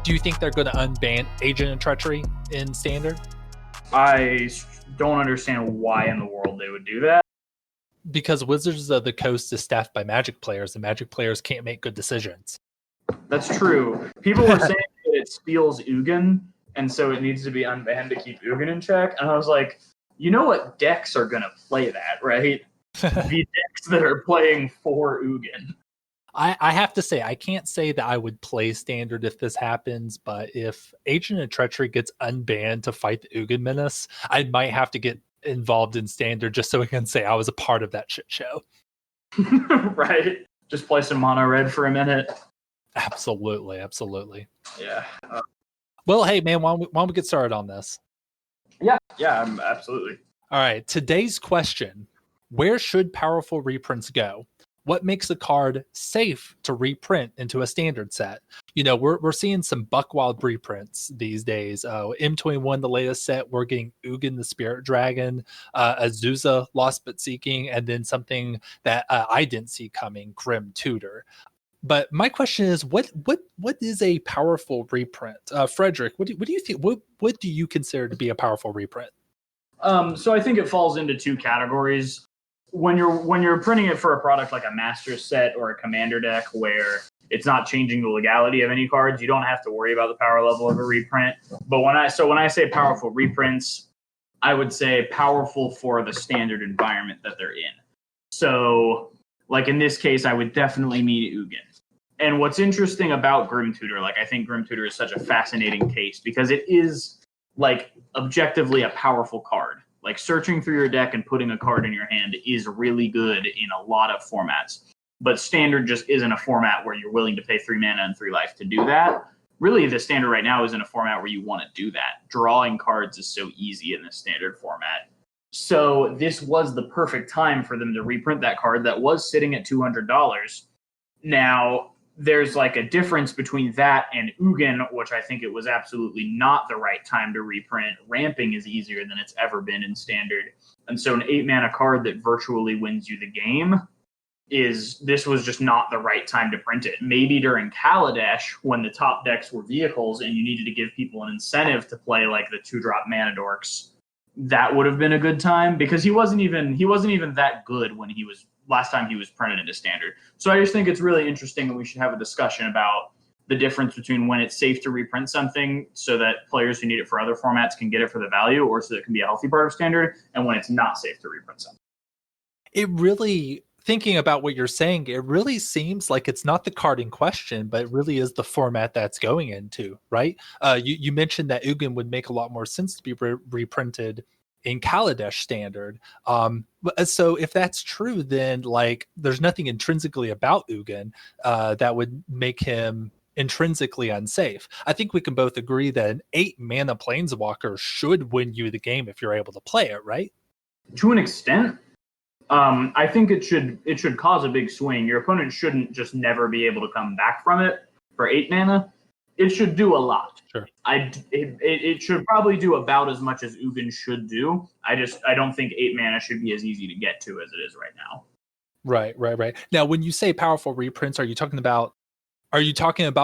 Do you think they're going to unban Agent of Treachery in Standard? I don't understand why in the world they would do that. Because Wizards of the Coast is staffed by Magic players, and Magic players can't make good decisions. That's true. People were saying that it steals Ugin, and so it needs to be unbanned to keep Ugin in check. And I was like, you know what decks are going to play that, right? The decks that are playing for Ugin. I have to say, I can't say that I would play Standard if this happens, but if Agent of Treachery gets unbanned to fight the Ugin Menace, I might have to get involved in Standard just so I can say I was a part of that shit show. Right. Just play some mono red for a minute. Absolutely. Yeah. Well, hey, man, why don't we get started on this? Yeah, absolutely. All right. Today's question: where should powerful reprints go? What makes a card safe to reprint into a standard set? You know, we're seeing some Buckwild reprints these days. M21, the latest set, we're getting Ugin the Spirit Dragon, Azusa Lost But Seeking, and then something that I didn't see coming, Grim Tutor. But my question is, what is a powerful reprint? Frederick, what do you think? What do you consider to be a powerful reprint? So I think it falls into two categories. When you're printing it for a product like a master set or a commander deck where it's not changing the legality of any cards, you don't have to worry about the power level of a reprint. But when I say powerful reprints, I would say powerful for the standard environment that they're in. So, like in this case, I would definitely mean Ugin. And what's interesting about Grim Tutor, like I think Grim Tutor is such a fascinating case because it is like objectively a powerful card. Like searching through your deck and putting a card in your hand is really good in a lot of formats. But standard just isn't a format where you're willing to pay 3 mana and 3 life to do that. Really, the standard right now isn't a format where you want to do that. Drawing cards is so easy in the standard format. So this was the perfect time for them to reprint that card that was sitting at $200. Now, there's like a difference between that and Ugin, which I think it was absolutely not the right time to reprint. Ramping is easier than it's ever been in Standard. And so an 8-mana card that virtually wins you the game this was just not the right time to print it. Maybe during Kaladesh, when the top decks were vehicles and you needed to give people an incentive to play like the 2-drop mana dorks, that would have been a good time because he wasn't even that good when he was last time he was printed into Standard. So I just think it's really interesting, and we should have a discussion about the difference between when it's safe to reprint something so that players who need it for other formats can get it for the value, or so it can be a healthy part of Standard, and when it's not safe to reprint something. It really, thinking about what you're saying, it really seems like it's not the card in question, but it really is the format that's going into, right? You mentioned that Ugin would make a lot more sense to be reprinted in Kaladesh Standard. So if that's true, then like there's nothing intrinsically about Ugin that would make him intrinsically unsafe. I think we can both agree that an 8-mana Planeswalker should win you the game if you're able to play it, right? To an extent. I think it should cause a big swing. Your opponent shouldn't just never be able to come back from it for 8 mana. It should do a lot. Sure. It should probably do about as much as Ugin should do. I don't think 8 mana should be as easy to get to as it is right now. Right. Now, when you say powerful reprints, are you talking about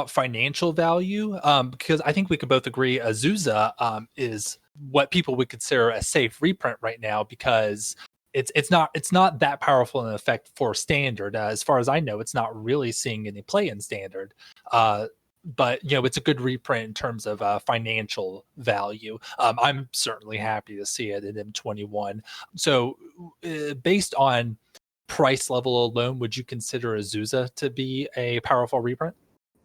financial value? Because I think we could both agree Azusa is what people would consider a safe reprint right now because it's not that powerful in effect for Standard. As far as I know, it's not really seeing any play in Standard. But you know, it's a good reprint in terms of financial value. I'm certainly happy to see it in M21. So, based on price level alone, would you consider Azusa to be a powerful reprint?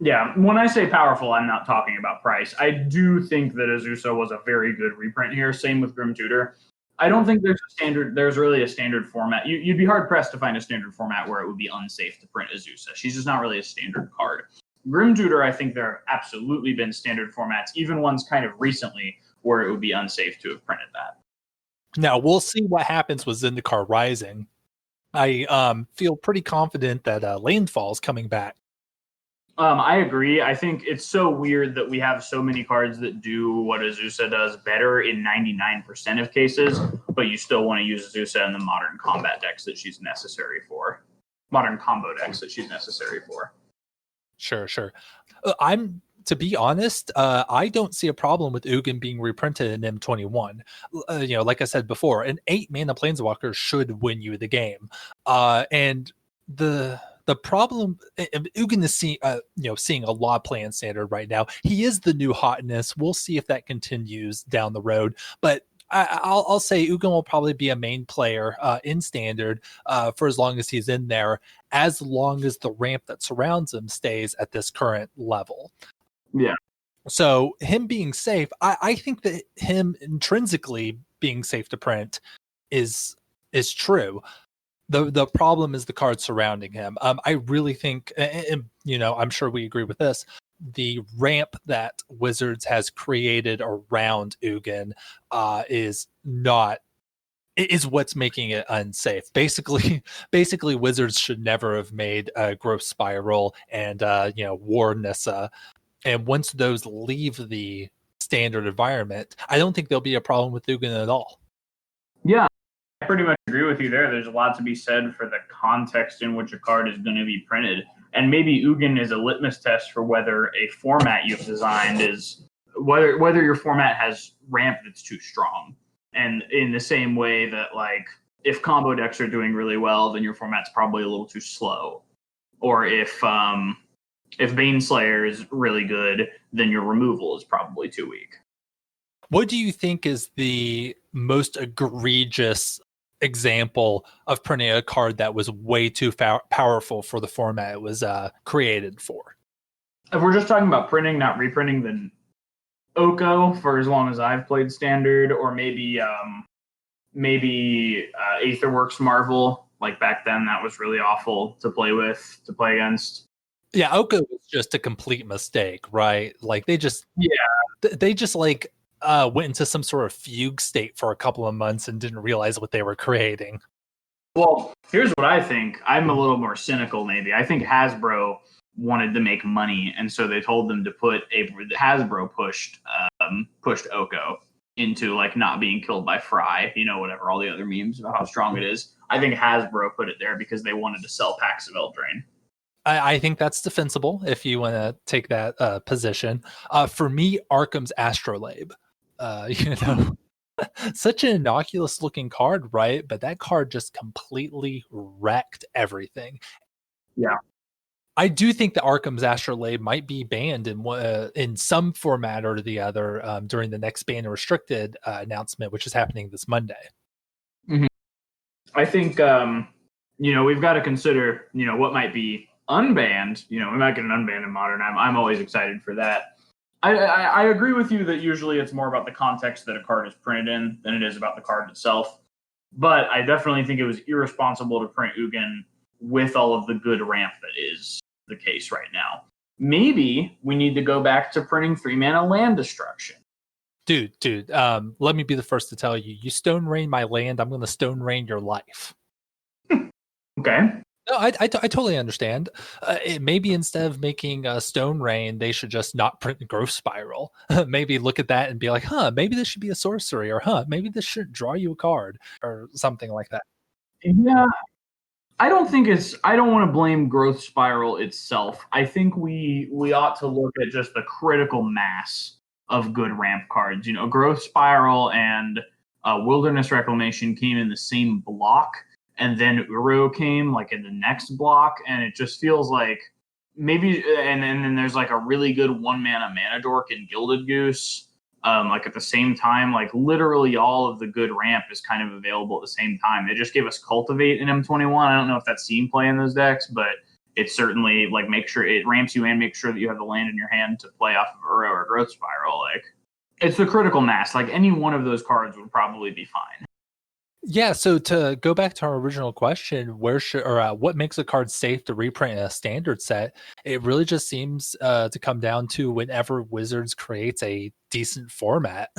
Yeah, when I say powerful, I'm not talking about price. I do think that Azusa was a very good reprint here. Same with Grim Tutor. I don't think there's really a standard format. You'd be hard pressed to find a standard format where it would be unsafe to print Azusa. She's just not really a standard card. Grim Tutor, I think there have absolutely been standard formats, even ones kind of recently, where it would be unsafe to have printed that. Now, we'll see what happens with Zendikar Rising. I feel pretty confident that Landfall is coming back. I agree. I think it's so weird that we have so many cards that do what Azusa does better in 99% of cases, but you still want to use Azusa in the modern combat decks that she's necessary for. Modern combo decks that she's necessary for. Sure. I'm To be honest, I don't see a problem with Ugin being reprinted in M21. Like I said before, an 8-mana Planeswalker should win you the game. And the problem, Ugin is seeing a lot play in standard right now. He is the new hotness. We'll see if that continues down the road. But I'll say Ugin will probably be a main player in standard for as long as he's in there, as long as the ramp that surrounds him stays at this current level. Yeah. So him being safe, I think that him intrinsically being safe to print is true. The problem is the cards surrounding him. I really think, and I'm sure we agree with this, the ramp that Wizards has created around Ugin is what's making it unsafe. Basically, Wizards should never have made a Growth Spiral and War Nissa. And once those leave the standard environment, I don't think there'll be a problem with Ugin at all. Yeah, I pretty much agree with you there. There's a lot to be said for the context in which a card is going to be printed. And maybe Ugin is a litmus test for whether a format you've designed is whether your format has ramp that's too strong. And in the same way that, like, if combo decks are doing really well, then your format's probably a little too slow. Or if Baneslayer is really good, then your removal is probably too weak. What do you think is the most egregious example of printing a card that was way too powerful for the format it was created for? If we're just talking about printing, not reprinting, then Oko, for as long as I've played Standard, or maybe Aetherworks Marvel. Like back then, that was really awful to play against. Yeah, Oko was just a complete mistake, right? Like they just went into some sort of fugue state for a couple of months and didn't realize what they were creating. Well, here's what I think. I'm a little more cynical, maybe. I think Hasbro wanted to make money, and so they told them to Hasbro pushed Oko into like not being killed by Fry, whatever, all the other memes about how strong it is. I think Hasbro put it there because they wanted to sell packs of Eldraine. I think that's defensible if you want to take that position. For me, Arkham's Astrolabe. Such an innocuous looking card, right? But that card just completely wrecked everything. Yeah. I do think that Arkham's Astrolabe might be banned in some format or the other during the next Banned and Restricted announcement, which is happening this Monday. Mm-hmm. I think, we've got to consider, what might be unbanned. We might get an unbanned in Modern. I'm always excited for that. I agree with you that usually it's more about the context that a card is printed in than it is about the card itself. But I definitely think it was irresponsible to print Ugin with all of the good ramp that is the case right now. Maybe we need to go back to printing 3-mana land destruction. Dude, let me be the first to tell you. You stone rain my land, I'm going to stone rain your life. Okay. No, I totally understand. Maybe instead of making Stone Rain, they should just not print Growth Spiral. Maybe look at that and be like, maybe this should be a sorcery, or maybe this should draw you a card, or something like that. Yeah. I don't want to blame Growth Spiral itself. I think we ought to look at just the critical mass of good ramp cards. Growth Spiral and Wilderness Reclamation came in the same block. And then Uro came like in the next block, and it just feels like maybe. And then there's like a really good 1-mana Mana Dork and Gilded Goose, like at the same time. Like literally all of the good ramp is kind of available at the same time. They just gave us Cultivate in M21. I don't know if that's seen play in those decks, but it's certainly like make sure it ramps you and make sure that you have the land in your hand to play off of Uro or Growth Spiral. Like it's the critical mass. Like any one of those cards would probably be fine. Yeah, so to go back to our original question, what makes a card safe to reprint in a standard set? It really just seems to come down to whenever Wizards creates a decent format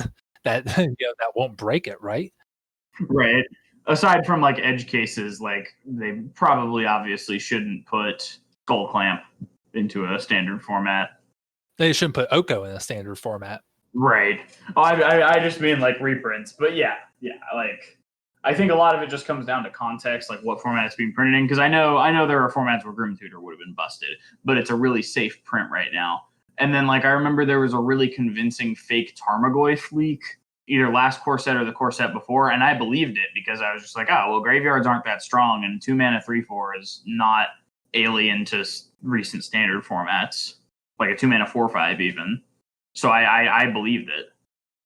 that that won't break it, right? Right. Aside from like edge cases, like they probably obviously shouldn't put Skull Clamp into a standard format. They shouldn't put Oko in a standard format. Right. Oh, I just mean like reprints, but yeah, like. I think a lot of it just comes down to context, like what format it's being printed in. Because I know there are formats where Grim Tutor would have been busted, but it's a really safe print right now. And then like I remember there was a really convincing fake Tarmogoyf leak, either last core set or the core set before, and I believed it because I was just like, oh well, graveyards aren't that strong, and 2-mana 3/4 is not alien to recent standard formats, like a 2-mana 4/5 even. So I believed it.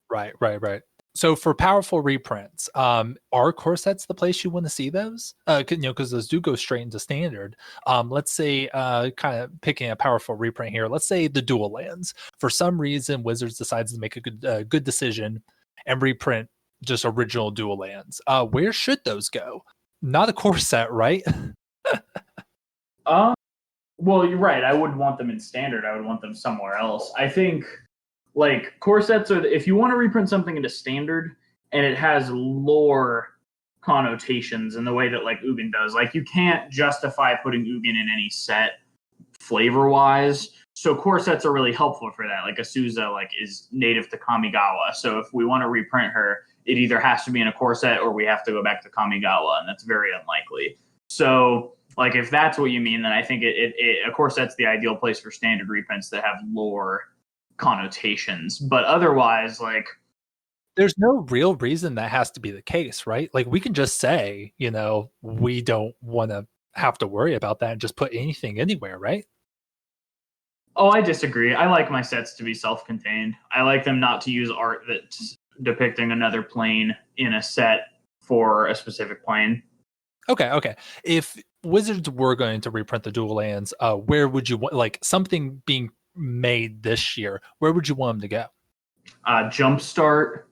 Right. So for powerful reprints, are corsets the place you want to see those? Because those do go straight into standard. Let's say, kind of picking a powerful reprint here. Let's say the dual lands. For some reason, Wizards decides to make a good decision and reprint just original dual lands. Where should those go? Not a corset, right? Well, you're right. I wouldn't want them in standard. I would want them somewhere else. I think like corsets are if you want to reprint something into standard and it has lore connotations in the way that like Ugin does, like you can't justify putting Ugin in any set flavor wise. So corsets are really helpful for that. Like Azusa like is native to Kamigawa. So if we want to reprint her, it either has to be in a corset or we have to go back to Kamigawa, and that's very unlikely. So like if that's what you mean, then I think a corset's the ideal place for standard reprints that have lore connotations. But otherwise, like there's no real reason that has to be the case, right? Like we can just say, we don't want to have to worry about that and just put anything anywhere, right? Oh, I disagree. I like my sets to be self-contained. I like them not to use art that's depicting another plane in a set for a specific plane. Okay. If Wizards were going to reprint the dual lands, where would you want, like something being made this year, where would you want them to go? Jumpstart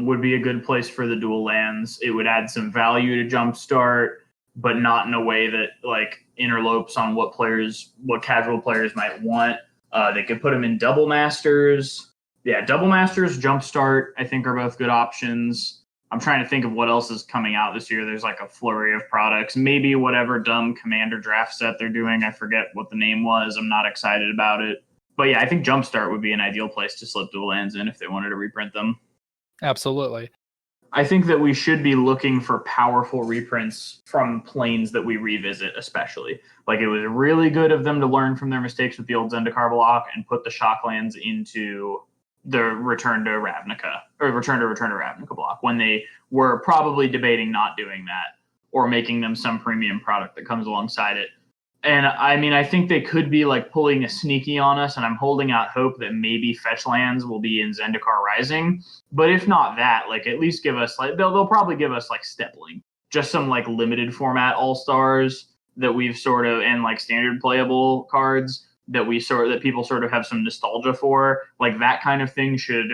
would be a good place for the dual lands. It would add some value to Jumpstart, but not in a way that like interlopes on what casual players might want. They could put them in Double Masters. Yeah, Double Masters, Jumpstart, I think are both good options. I'm trying to think of what else is coming out this year. There's like a flurry of products. Maybe whatever dumb Commander draft set they're doing. I forget what the name was. I'm not excited about it. But yeah, I think Jumpstart would be an ideal place to slip dual lands in if they wanted to reprint them. Absolutely. I think that we should be looking for powerful reprints from planes that we revisit, especially. Like it was really good of them to learn from their mistakes with the old Zendikar block and put the Shocklands into the Return to Ravnica block when they were probably debating not doing that or making them some premium product that comes alongside it. And I mean, I think they could be like pulling a sneaky on us, and I'm holding out hope that maybe fetch lands will be in Zendikar Rising. But if not that, like at least give us like they'll probably give us like Stepling, just some like limited format all stars that we've sort of and like standard playable cards that people sort of have some nostalgia for. Like that kind of thing should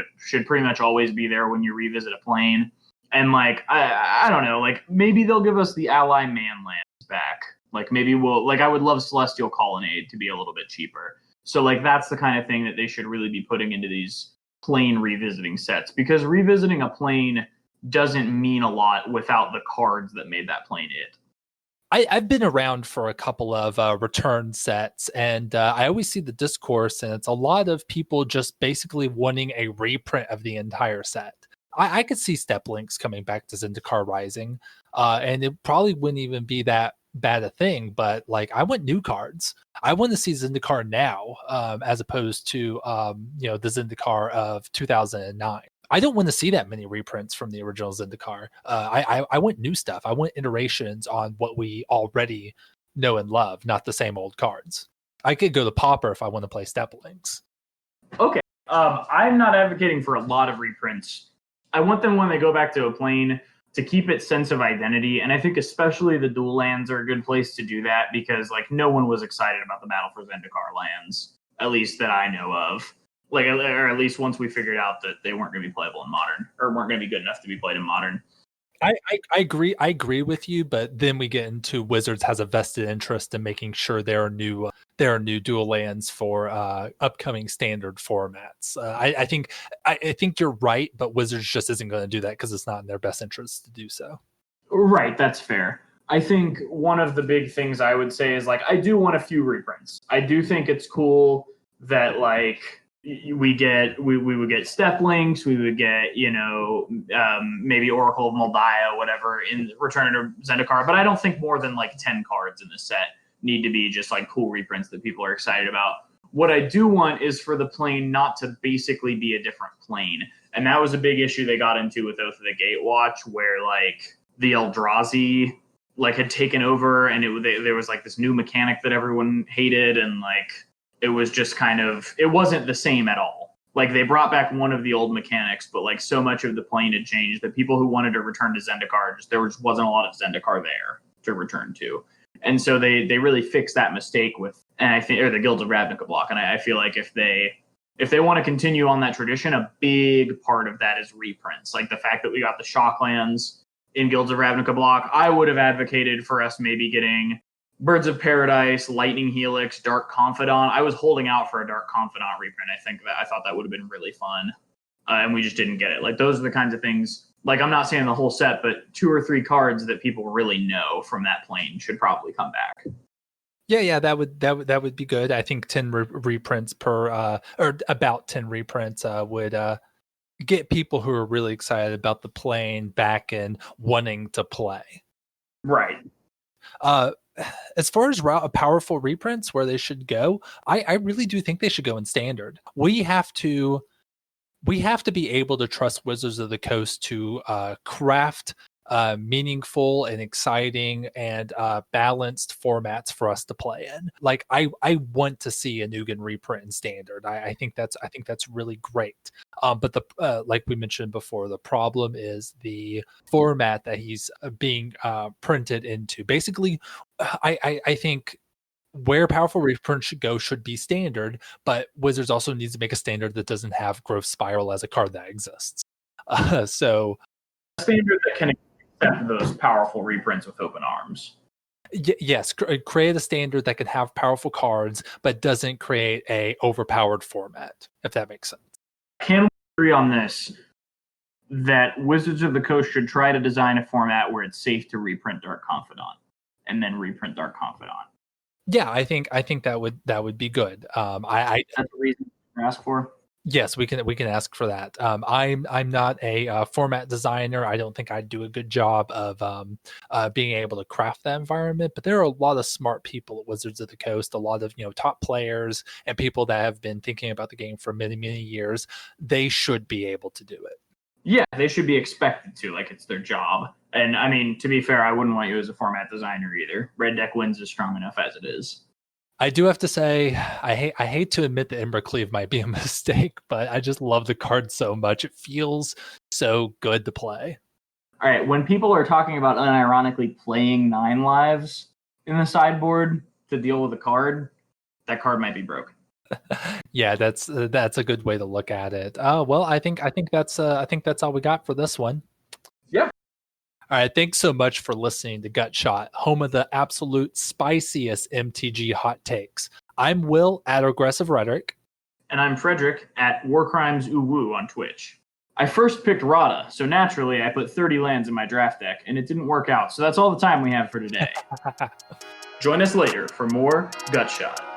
pretty much always be there when you revisit a plane. And like I don't know, like maybe they'll give us the ally man lands back. Like maybe I would love Celestial Colonnade to be a little bit cheaper. So like that's the kind of thing that they should really be putting into these plane revisiting sets, because revisiting a plane doesn't mean a lot without the cards that made that plane it. I've been around for a couple of return sets, and I always see the discourse, and it's a lot of people just basically wanting a reprint of the entire set. I could see Step Links coming back to Zendikar Rising, and it probably wouldn't even be that bad a thing, but like I want new cards. I want to see Zendikar now, as opposed to the Zendikar of 2009. I don't want to see that many reprints from the original Zendikar. I want new stuff. I want iterations on what we already know and love, not the same old cards. I could go to Pauper if I want to play Step Links. Okay. I'm not advocating for a lot of reprints. I want them when they go back to a plane to keep its sense of identity. And I think especially the dual lands are a good place to do that, because like no one was excited about the Battle for Zendikar lands, at least that I know of. Like, or at least once we figured out that they weren't going to be playable in Modern, or weren't going to be good enough to be played in Modern. I agree with you, but then we get into Wizards has a vested interest in making sure there are new dual lands for upcoming standard formats. I think you're right, but Wizards just isn't going to do that because it's not in their best interest to do so. Right, that's fair. I think one of the big things I would say is like I do want a few reprints. I do think it's cool that like we would get Step Links, we would get maybe Oracle of Moldiah, whatever, in Return to Zendikar, but I don't think more than like 10 cards in the set need to be just like cool reprints that people are excited about. What I do want is for the plane not to basically be a different plane. And that was a big issue they got into with Oath of the Gatewatch, where like the Eldrazi like had taken over, and there was like this new mechanic that everyone hated, and like it was just kind of, it wasn't the same at all. Like they brought back one of the old mechanics, but like so much of the plane had changed that people who wanted to return to Zendikar, there just wasn't a lot of Zendikar there to return to. And so they really fixed that mistake with, and I think, or the Guilds of Ravnica block. And I feel like if they want to continue on that tradition, a big part of that is reprints. Like the fact that we got the Shocklands in Guilds of Ravnica block, I would have advocated for us maybe getting Birds of Paradise, Lightning Helix, Dark Confidant. I was holding out for a Dark Confidant reprint. I thought that would have been really fun. And we just didn't get it. Like those are the kinds of things, like I'm not saying the whole set, but 2 or 3 cards that people really know from that plane should probably come back. Yeah, that would be good. I think 10 reprints per, or about 10 reprints would get people who are really excited about the plane back and wanting to play. Right. As far as powerful reprints where they should go, I really do think they should go in standard. We have to be able to trust Wizards of the Coast to craft meaningful and exciting and balanced formats for us to play in. Like I want to see a Ugin reprint in standard. I think that's really great. But the like we mentioned before, the problem is the format that he's being printed into. Basically, I think where powerful reprint should be standard, but Wizards also needs to make a standard that doesn't have Growth Spiral as a card that exists. So a standard that can accept those powerful reprints with open arms. Yes, create a standard that can have powerful cards, but doesn't create a overpowered format, if that makes sense. Can we agree on this, that Wizards of the Coast should try to design a format where it's safe to reprint Dark Confidant and then reprint Dark Confidant? Yeah, I think that would be good. That's the reason to ask for. Yes, we can ask for that. I'm not a format designer. I don't think I'd do a good job of being able to craft that environment. But there are a lot of smart people at Wizards of the Coast, a lot of top players and people that have been thinking about the game for many years. They should be able to do it. Yeah, they should be expected to, like it's their job. And I mean, to be fair, I wouldn't want you as a format designer either. Red Deck Wins is strong enough as it is. I do have to say, I hate to admit that Embercleave might be a mistake, but I just love the card so much. It feels so good to play. All right, when people are talking about unironically playing 9 lives in the sideboard to deal with a card, that card might be broken. Yeah, that's a good way to look at it. Well, I think that's all we got for this one. Yeah. All right, thanks so much for listening to Gut Shot, home of the absolute spiciest MTG hot takes. I'm Will at Aggressive Rhetoric. And I'm Frederick at Warcrimes Uwu on Twitch. I first picked Rada, so naturally I put 30 lands in my draft deck, and it didn't work out. So that's all the time we have for today. Join us later for more Gut Shot.